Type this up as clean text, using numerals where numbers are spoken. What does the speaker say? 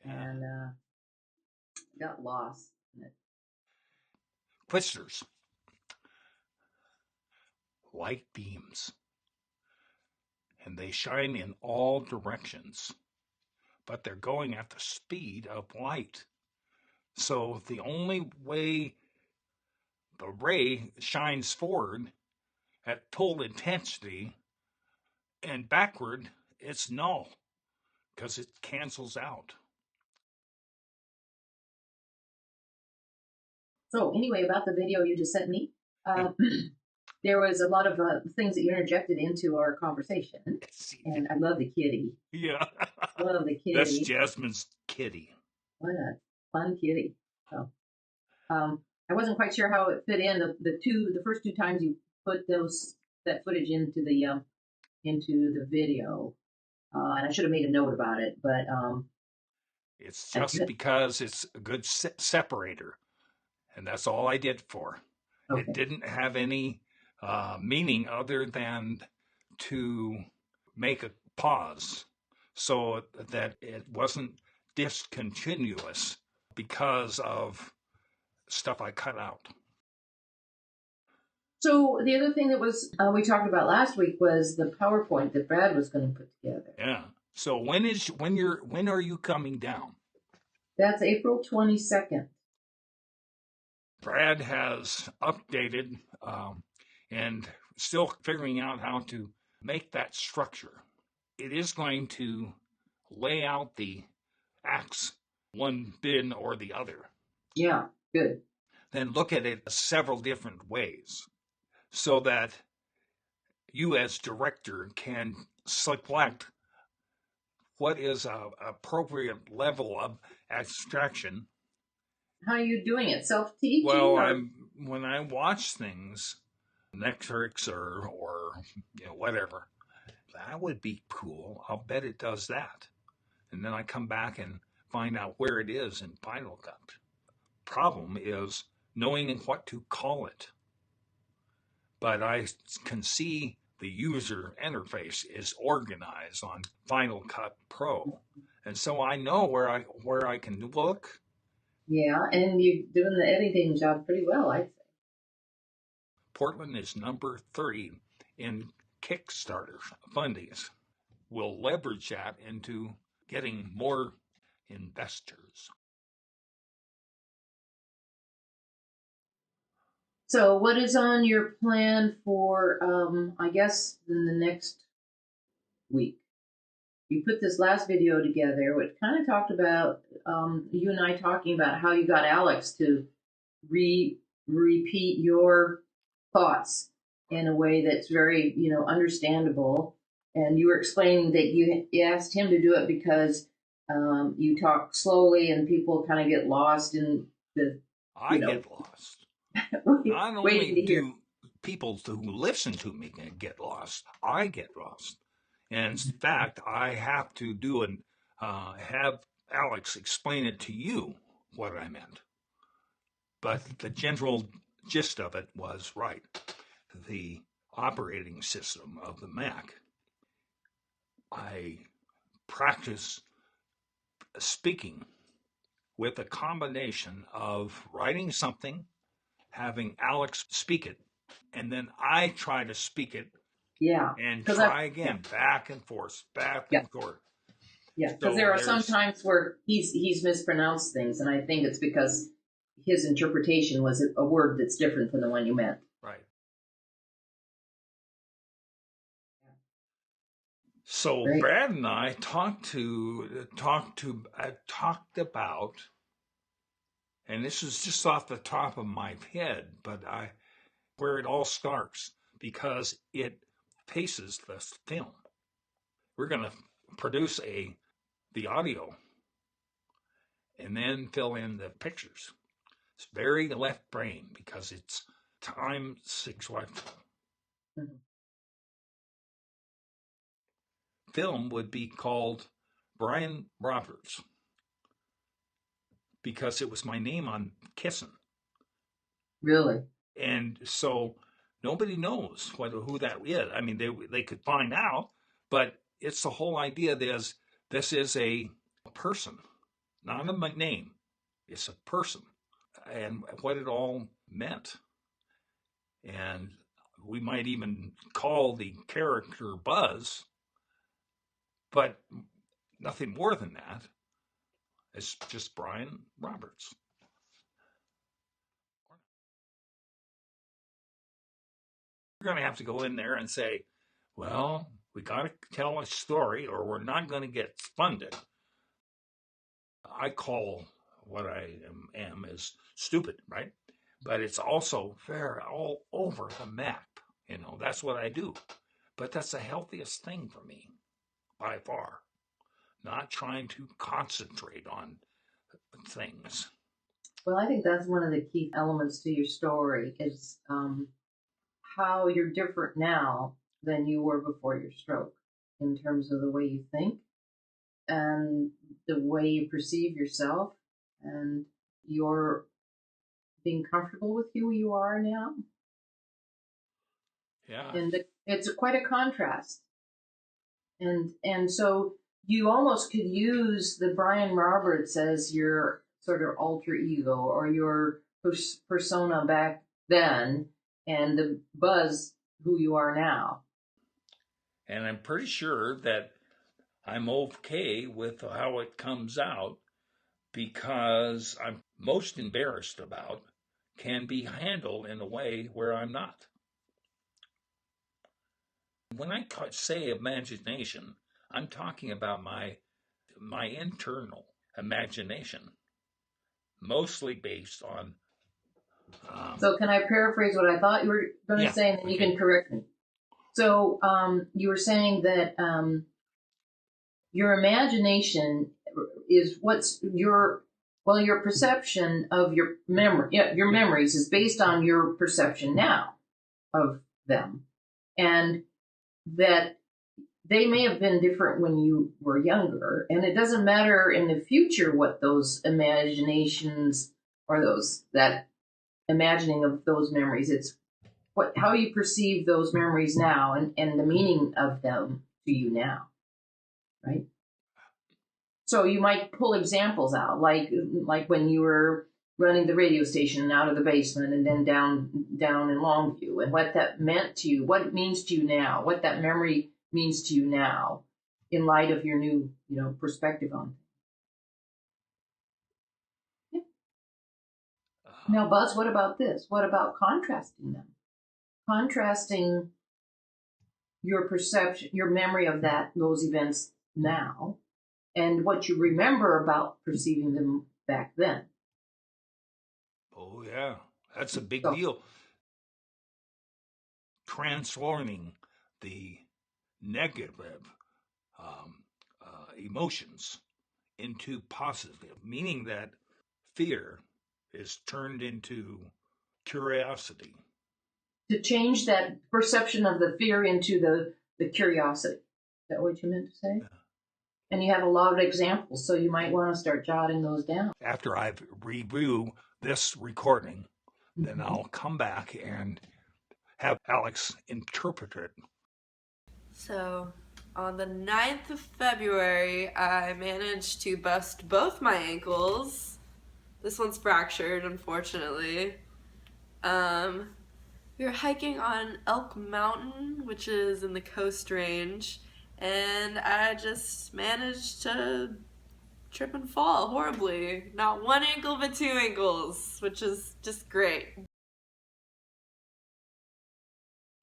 and got lost in it. Twisters. Light beams. And they shine in all directions. But they're going at the speed of light. So the only way the ray shines forward at full intensity and backward, it's null because it cancels out. So anyway, about the video you just sent me, there was a lot of things that you interjected into our conversation, and I love the kitty. Yeah. Love the kitty. That's Jasmine's kitty. What a fun kitty. So, I wasn't quite sure how it fit in. The first two times you put that footage into the video, and I should have made a note about it, but it's just because it's a good separator, and that's all I did for. Okay. It didn't have any meaning other than to make a pause so that it wasn't discontinuous because of stuff I cut out. So the other thing that was we talked about last week was the PowerPoint that Brad was going to put together. Yeah. So when are you coming down? That's April 22nd. Brad has updated and still figuring out how to make that structure. It is going to lay out the acts one bin or the other. Yeah, good. Then look at it several different ways so that you as director can select what is an appropriate level of abstraction. How are you doing it? Self-teaching? Well, when I watch things, Netflix or whatever, that would be cool. I'll bet it does that. And then I come back and find out where it is in Final Cut. Problem is knowing what to call it. But I can see the user interface is organized on Final Cut Pro. And so I know where I can look. Yeah, and you're doing the editing job pretty well, I'd say. Portland is number 3 in Kickstarter fundings. We'll leverage that into getting more investors. So what is on your plan for, I guess, in the next week? You put this last video together, which kind of talked about, you and I talking about how you got Alex to repeat your thoughts in a way that's very, understandable. And you were explaining that you asked him to do it because you talk slowly and people kind of get lost in the. I get lost. Not only do people who listen to me get lost, I get lost. And in fact, I have to do have Alex explain it to you what I meant. But the general gist of it was right. The operating system of the Mac. I practice speaking with a combination of writing something, having Alex speak it, and then I try to speak it. Yeah. And try again, back and forth, back and forth. Yeah, because there are some times where he's mispronounced things, and I think it's because his interpretation was a word that's different than the one you meant. Right. So great. Brad and I talked about, and this is just off the top of my head, but where it all starts, because it faces the film. We're going to produce the audio and then fill in the pictures. It's very left brain because it's time 6 left. Mm-hmm. Film would be called Bryan Roberts because it was my name on Kissin'. Really? And so nobody knows who that is. I mean, they could find out, but it's the whole idea. This is a person, not a name. It's a person and what it all meant. And we might even call the character Buzz, but nothing more than that. It's just Bryan Roberts. We're going to have to go in there and say, well, we got to tell a story or we're not going to get funded. I call what I am is stupid, right? But it's also fair all over the map. That's what I do. But that's the healthiest thing for me, by far. Not trying to concentrate on things. Well, I think that's one of the key elements to your story is how you're different now than you were before your stroke in terms of the way you think and the way you perceive yourself and your being comfortable with who you are now. Yeah. And it's quite a contrast. And so you almost could use the Bryan Roberts as your sort of alter ego or your persona back then and the Buzz who you are now. And I'm pretty sure that I'm okay with how it comes out because I'm most embarrassed about can be handled in a way where I'm not. When I say imagination, I'm talking about my internal imagination, mostly based on. So can I paraphrase what I thought you were going to say, and then you can correct me? So you were saying that your imagination is what's your perception of your memory. Yeah, your memories is based on your perception now of them, and that they may have been different when you were younger, and it doesn't matter in the future what those imaginations or that imagining of those memories. It's how you perceive those memories now and the meaning of them to you now, right? So you might pull examples out, like when you were running the radio station out of the basement and then down in Longview, and what that meant to you, what it means to you now, what that memory means to you now, in light of your new, perspective on it. Yeah. Now, Buzz, what about this? What about contrasting them? Contrasting your perception, your memory of those events now, and what you remember about perceiving them back then. Oh, yeah. That's a big deal. Transforming the negative emotions into positive, meaning that fear is turned into curiosity. To change that perception of the fear into the curiosity. Is that what you meant to say? Yeah. And you have a lot of examples, so you might want to start jotting those down. After I've reviewed this recording, then I'll come back and have Alex interpret it. So, on the 9th of February, I managed to bust both my ankles. This one's fractured, unfortunately. We were hiking on Elk Mountain, which is in the Coast Range, and I just managed to trip and fall horribly. Not one ankle, but two ankles, which is just great.